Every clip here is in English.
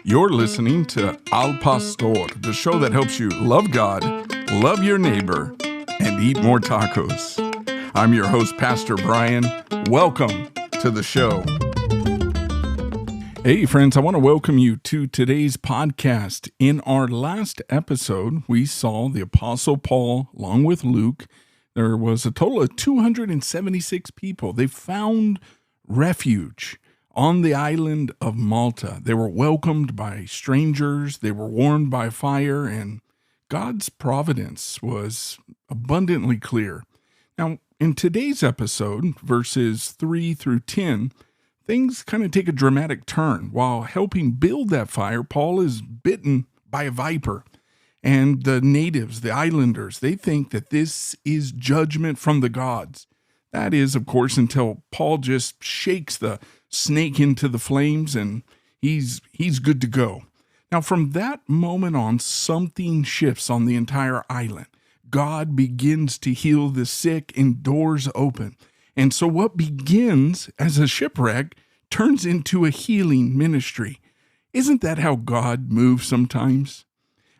You're listening to Al Pastor, the show that helps you love God, love your neighbor, and eat more tacos. I'm your host, Pastor Brian. Welcome to the show. Hey, friends, I want to welcome you to today's podcast. In our last episode, we saw the Apostle Paul, along with Luke. There was a total of 276 people. They found refuge on the island of Malta. They were welcomed by strangers. They were warmed by fire, and God's providence was abundantly clear. Now, in today's episode, verses 3 through 10, things kind of take a dramatic turn. While helping build that fire, Paul is bitten by a viper. And the natives, the islanders, they think that this is judgment from the gods. That is, of course, until Paul just shakes the snake into the flames and he's good to go. Now, from that moment on, something shifts on the entire island. God begins to heal the sick and doors open. And so what begins as a shipwreck turns into a healing ministry. Isn't that how God moves sometimes?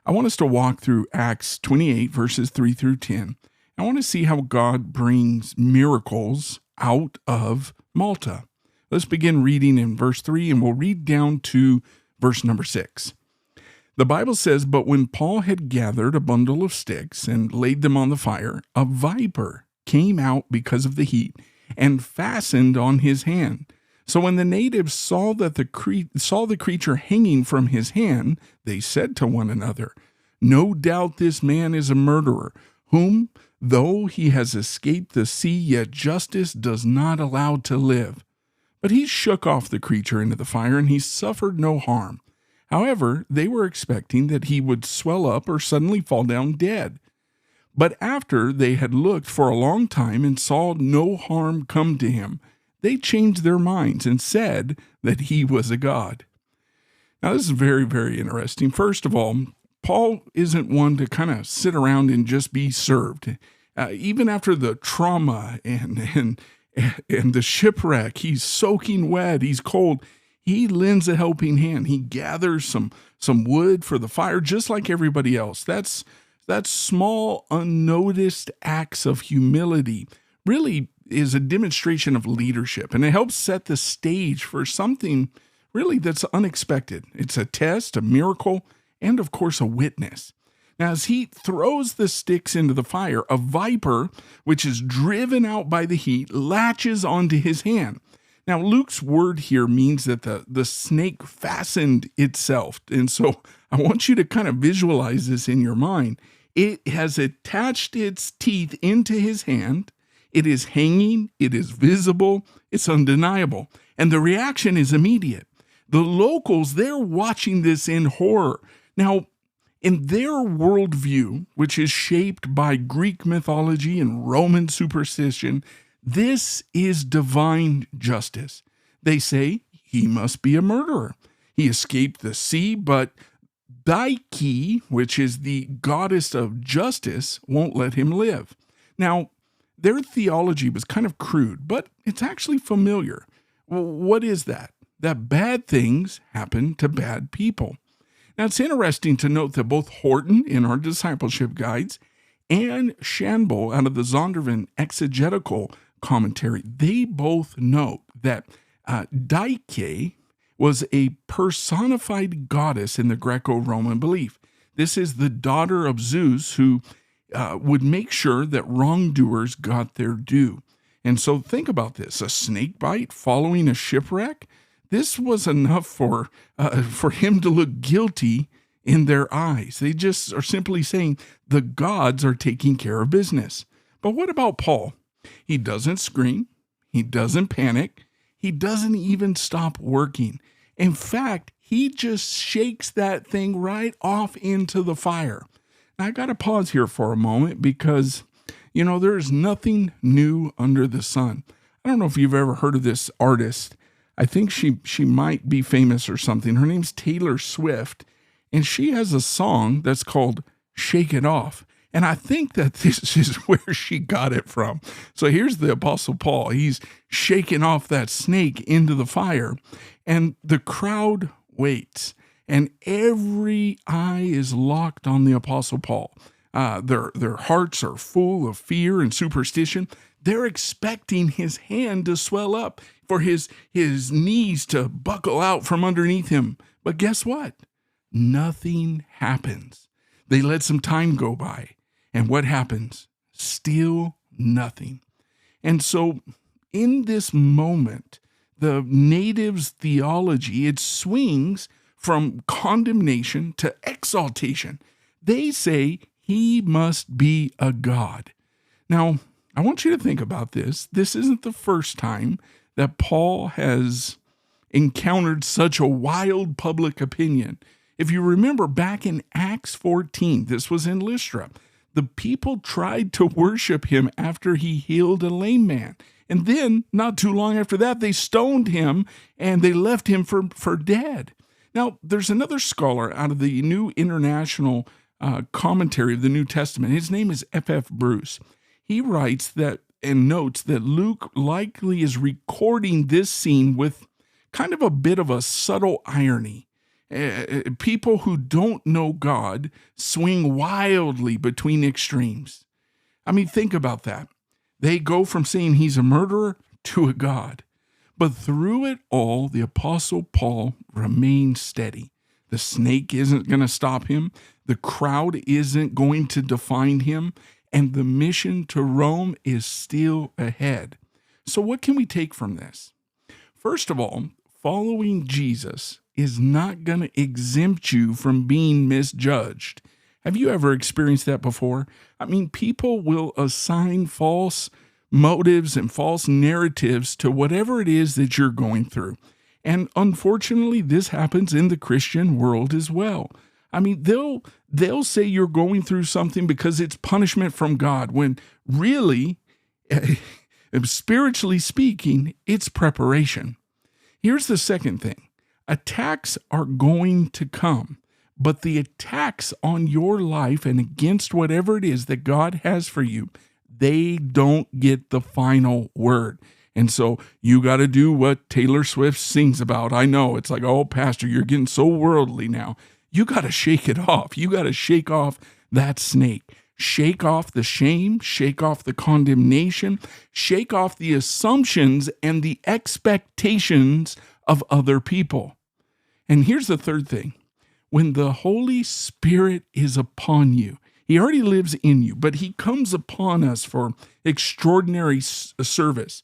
I want us to walk through Acts 28, verses 3 through 10. I want to see how God brings miracles out of Malta. Let's begin reading in verse 3, and we'll read down to verse number 6. The Bible says, "But when Paul had gathered a bundle of sticks and laid them on the fire, a viper came out because of the heat and fastened on his hand. So when the natives saw the creature hanging from his hand, they said to one another, 'No doubt this man is a murderer, whom, though he has escaped the sea, yet justice does not allow to live.' But he shook off the creature into the fire, and he suffered no harm. However, they were expecting that he would swell up or suddenly fall down dead. But after they had looked for a long time and saw no harm come to him, they changed their minds and said that he was a god." Now, this is very, very interesting. First of all, Paul isn't one to kind of sit around and just be served. Even after the trauma and the shipwreck, he's soaking wet, he's cold. He lends a helping hand. He gathers some wood for the fire, just like everybody else. That's small, unnoticed acts of humility really is a demonstration of leadership, and it helps set the stage for something really that's unexpected. It's a test, a miracle, and of course a witness. Now, as he throws the sticks into the fire, a viper, which is driven out by the heat, latches onto his hand. Now, Luke's word here means that the snake fastened itself. And so I want you to kind of visualize this in your mind. It has attached its teeth into his hand. It is hanging. It is visible. It's undeniable. And the reaction is immediate. The locals, they're watching this in horror. Now, in their worldview, which is shaped by Greek mythology and Roman superstition, this is divine justice. They say he must be a murderer. He escaped the sea, but Dike, which is the goddess of justice, won't let him live. Now, their theology was kind of crude, but it's actually familiar. Well, what is that? That bad things happen to bad people. Now, it's interesting to note that both Horton in our discipleship guides and Shanbol out of the Zondervan exegetical commentary, they both note that Dike was a personified goddess in the Greco-Roman belief. This is the daughter of Zeus who would make sure that wrongdoers got their due. And so think about this, a snake bite following a shipwreck. This was enough for him to look guilty in their eyes. They just are simply saying the gods are taking care of business. But what about Paul? He doesn't scream. He doesn't panic. He doesn't even stop working. In fact, he just shakes that thing right off into the fire. Now, I got to pause here for a moment because, there's nothing new under the sun. I don't know if you've ever heard of this artist. I think she might be famous or something. Her name's Taylor Swift, and she has a song that's called Shake It Off. And I think that this is where she got it from. So here's the Apostle Paul. He's shaking off that snake into the fire, and the crowd waits. and every eye is locked on the Apostle Paul. Their hearts are full of fear and superstition. They're expecting his hand to swell up, for his knees to buckle out from underneath him. But guess what? Nothing happens. They let some time go by. And what happens? Still nothing. And so in this moment, the natives' theology, it swings from condemnation to exaltation. They say he must be a god. Now, I want you to think about this. This isn't the first time that Paul has encountered such a wild public opinion. If you remember back in Acts 14, this was in Lystra, the people tried to worship him after he healed a lame man. And then, not too long after that, they stoned him and they left him for dead. Now, there's another scholar out of the New International Commentary of the New Testament. His name is F.F. Bruce. He writes that and notes that Luke likely is recording this scene with kind of a bit of a subtle irony. People who don't know God swing wildly between extremes. I mean, think about that. They go from saying he's a murderer to a god. But through it all, the Apostle Paul remains steady. The snake isn't going to stop him. The crowd isn't going to define him. And the mission to Rome is still ahead. So what can we take from this? First of all, following Jesus is not going to exempt you from being misjudged. Have you ever experienced that before? I mean, people will assign false motives and false narratives to whatever it is that you're going through. And unfortunately, this happens in the Christian world as well. I mean, they'll say you're going through something because it's punishment from God, when really, spiritually speaking, it's preparation. Here's the second thing. Attacks are going to come, but the attacks on your life and against whatever it is that God has for you, they don't get the final word. And so you got to do what Taylor Swift sings about. I know it's like, oh, Pastor, you're getting so worldly now. You got to shake it off. You got to shake off that snake. Shake off the shame, shake off the condemnation, shake off the assumptions and the expectations of other people. And here's the third thing. When the Holy Spirit is upon you, he already lives in you, but he comes upon us for extraordinary service.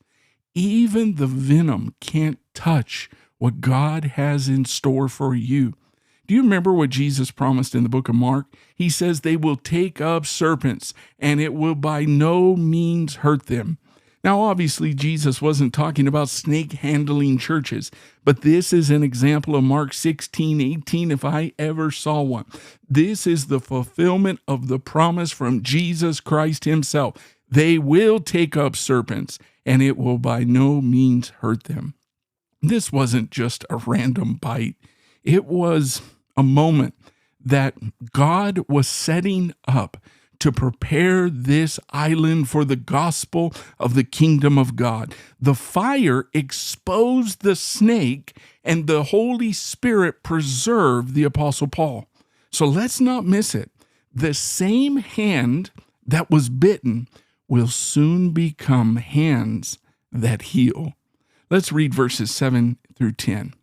Even the venom can't touch what God has in store for you. Do you remember what Jesus promised in the book of Mark? He says they will take up serpents and it will by no means hurt them. Now, obviously, Jesus wasn't talking about snake-handling churches, but this is an example of Mark 16:18 if I ever saw one. This is the fulfillment of the promise from Jesus Christ himself. They will take up serpents and it will by no means hurt them. This wasn't just a random bite. It was a moment that God was setting up to prepare this island for the gospel of the kingdom of God. The fire exposed the snake, and the Holy Spirit preserved the Apostle Paul. So let's not miss it. The same hand that was bitten will soon become hands that heal. Let's read verses 7 through 10.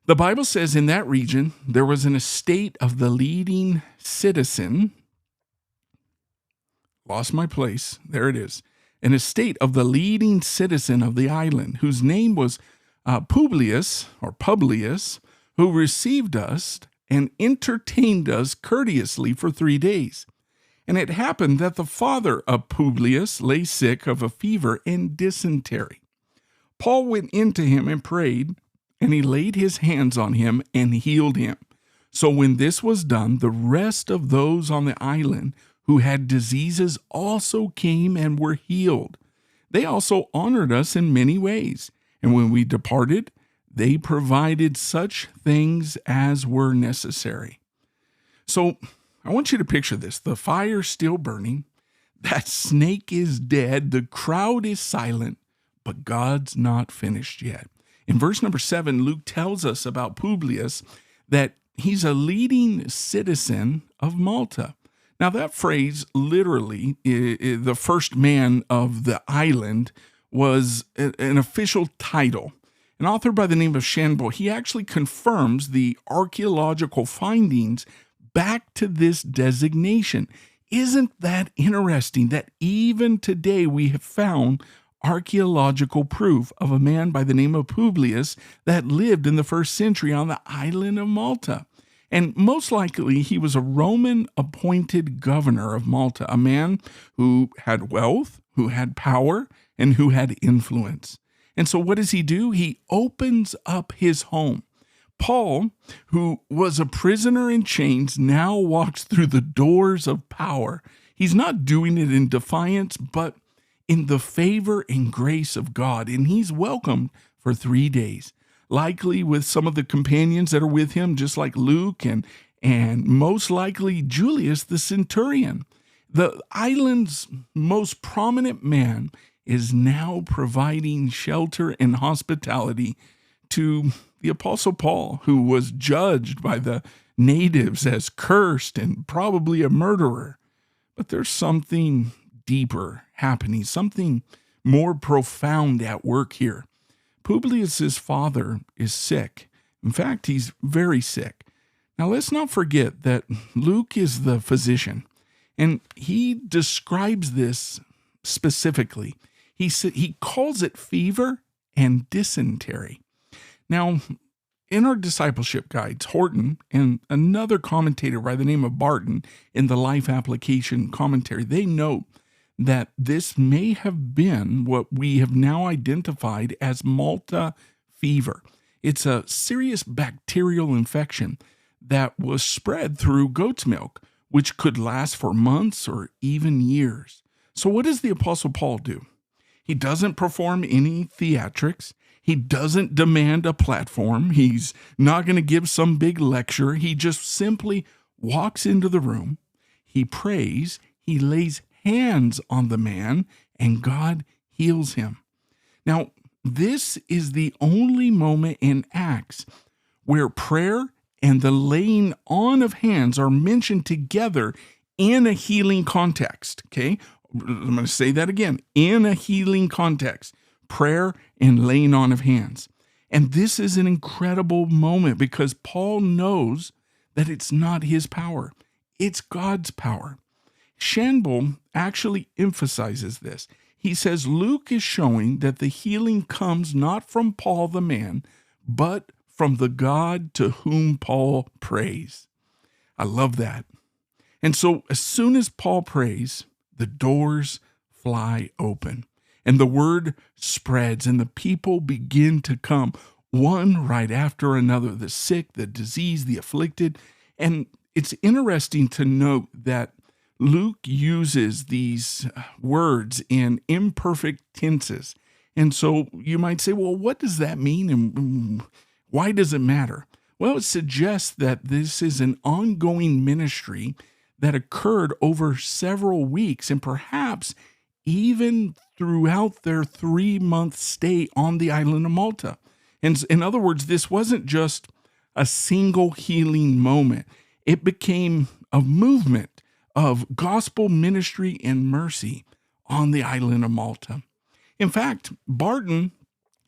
The Bible says in that region, there was an estate of the leading citizen. Lost my place. There it is. An estate of the leading citizen of the island, whose name was Publius, who received us and entertained us courteously for 3 days. And it happened that the father of Publius lay sick of a fever and dysentery. Paul went into him and prayed, and he laid his hands on him and healed him. So when this was done, the rest of those on the island who had diseases also came and were healed. They also honored us in many ways. And when we departed, they provided such things as were necessary. So I want you to picture this. The fire's still burning. That snake is dead. The crowd is silent, but God's not finished yet. In verse number 7, Luke tells us about Publius that he's a leading citizen of Malta. Now, that phrase, literally, the first man of the island, was an official title. An author by the name of Shanbo, he actually confirms the archaeological findings back to this designation. Isn't that interesting that even today we have found archaeological proof of a man by the name of Publius that lived in the first century on the island of Malta? And most likely, he was a Roman appointed governor of Malta, a man who had wealth, who had power, and who had influence. And so what does he do? He opens up his home. Paul, who was a prisoner in chains, now walks through the doors of power. He's not doing it in defiance, but in the favor and grace of God. And he's welcomed for 3 days. Likely with some of the companions that are with him, just like Luke and most likely Julius the centurion. The island's most prominent man is now providing shelter and hospitality to the Apostle Paul, who was judged by the natives as cursed and probably a murderer. But there's something deeper happening, something more profound at work here. Publius's father is sick. In fact, he's very sick. Now, let's not forget that Luke is the physician, and he describes this specifically. He calls it fever and dysentery. Now, in our discipleship guides, Horton and another commentator by the name of Barton in the Life Application Commentary, they note that this may have been what we have now identified as Malta fever. It's a serious bacterial infection that was spread through goat's milk, which could last for months or even years. So what does the Apostle Paul do? He doesn't perform any theatrics. He doesn't demand a platform. He's not going to give some big lecture. He just simply walks into the room. He prays. He lays hands on the man, and God heals him. Now, this is the only moment in Acts where prayer and the laying on of hands are mentioned together in a healing context. Okay, I'm going to say that again. In a healing context, prayer and laying on of hands. And this is an incredible moment because Paul knows that it's not his power. It's God's power. Shanbo actually emphasizes this. He says Luke is showing that the healing comes not from Paul the man, but from the God to whom Paul prays. I love that. And so as soon as Paul prays, the doors fly open and the word spreads and the people begin to come, one right after another, the sick, the diseased, the afflicted. And it's interesting to note that Luke uses these words in imperfect tenses. And so you might say, well, what does that mean? And why does it matter? Well, it suggests that this is an ongoing ministry that occurred over several weeks and perhaps even throughout their 3-month stay on the island of Malta. And in other words, this wasn't just a single healing moment. It became a movement of gospel ministry and mercy on the island of Malta. In fact, Barton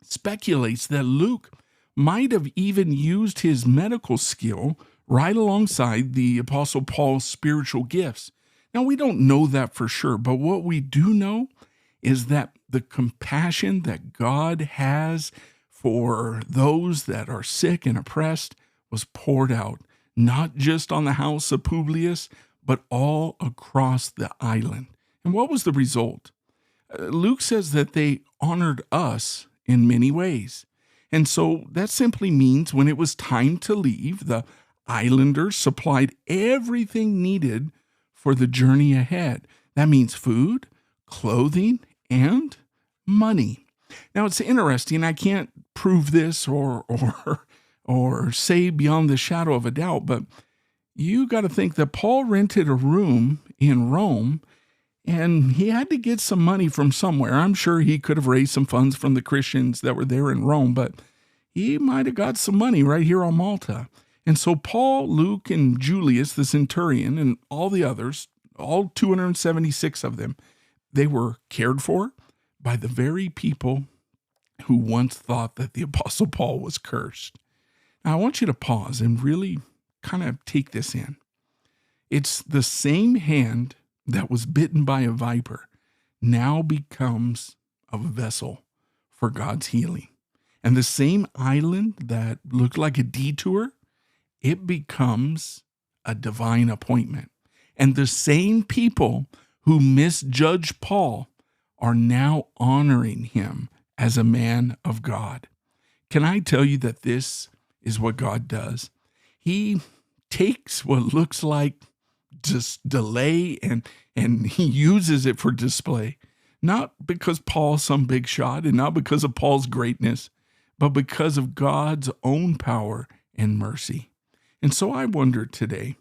speculates that Luke might have even used his medical skill right alongside the Apostle Paul's spiritual gifts. Now, we don't know that for sure, but what we do know is that the compassion that God has for those that are sick and oppressed was poured out, not just on the house of Publius, but all across the island. And what was the result? Luke says that they honored us in many ways. And so that simply means when it was time to leave, the islanders supplied everything needed for the journey ahead. That means food, clothing, and money. Now, it's interesting. I can't prove this or say beyond the shadow of a doubt, but you got to think that Paul rented a room in Rome, and he had to get some money from somewhere. I'm sure he could have raised some funds from the Christians that were there in Rome, but he might have got some money right here on Malta. And so Paul, Luke, and Julius, the centurion, and all the others, all 276 of them, they were cared for by the very people who once thought that the Apostle Paul was cursed. Now, I want you to pause and really kind of take this in. It's the same hand that was bitten by a viper now becomes a vessel for God's healing. And the same island that looked like a detour, it becomes a divine appointment. And the same people who misjudged Paul are now honoring him as a man of God. Can I tell you that this is what God does? He takes what looks like just delay and he uses it for display. Not because Paul's some big shot and not because of Paul's greatness, but because of God's own power and mercy. And so I wonder today,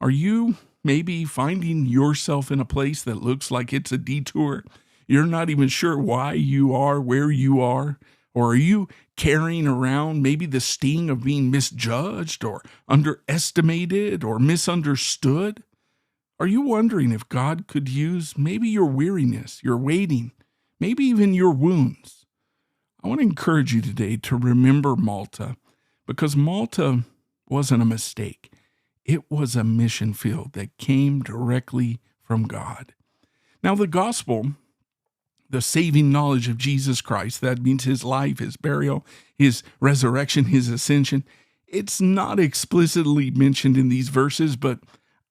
are you maybe finding yourself in a place that looks like it's a detour? You're not even sure why you are where you are. Or are you carrying around maybe the sting of being misjudged or underestimated or misunderstood? Are you wondering if God could use maybe your weariness, your waiting, maybe even your wounds? I want to encourage you today to remember Malta, because Malta wasn't a mistake. It was a mission field that came directly from God. Now, the gospel, the saving knowledge of Jesus Christ, that means his life, his burial, his resurrection, his ascension, it's not explicitly mentioned in these verses, but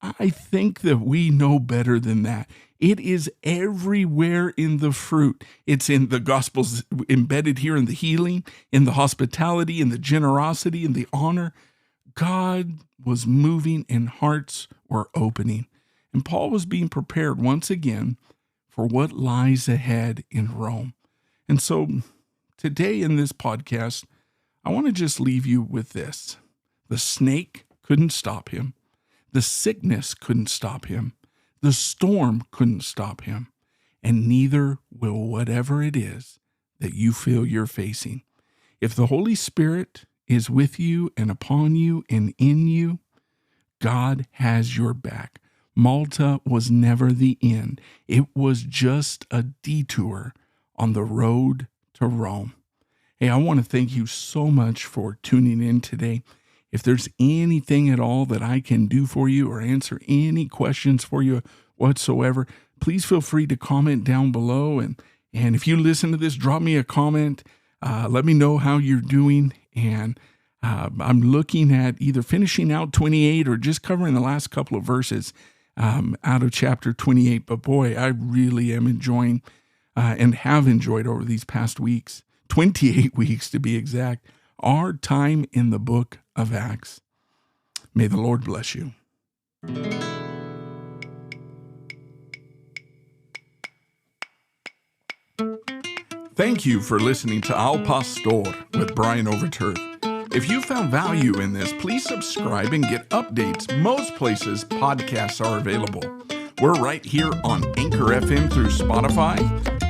I think that we know better than that. It is everywhere in the fruit. It's in the gospels embedded here in the healing, in the hospitality, in the generosity, in the honor. God was moving and hearts were opening. And Paul was being prepared once again for what lies ahead in Rome. And so today in this podcast, I want to just leave you with this. The snake couldn't stop him. The sickness couldn't stop him. The storm couldn't stop him. And neither will whatever it is that you feel you're facing. If the Holy Spirit is with you and upon you and in you, God has your back. Malta was never the end. It was just a detour on the road to Rome. Hey, I want to thank you so much for tuning in today. If there's anything at all that I can do for you or answer any questions for you whatsoever, please feel free to comment down below. And if you listen to this, drop me a comment. Let me know how you're doing. And I'm looking at either finishing out 28 or just covering the last couple of verses out of chapter 28. But boy, I really am enjoying and have enjoyed over these past weeks, 28 weeks to be exact, our time in the book of Acts. May the Lord bless you. Thank you for listening to Al Pastor with Brian Overturf. If you found value in this, please subscribe and get updates most places podcasts are available. We're right here on Anchor FM through Spotify,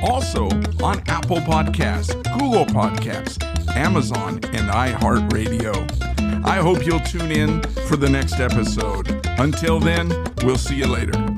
also on Apple Podcasts, Google Podcasts, Amazon, and iHeartRadio. I hope you'll tune in for the next episode. Until then, we'll see you later.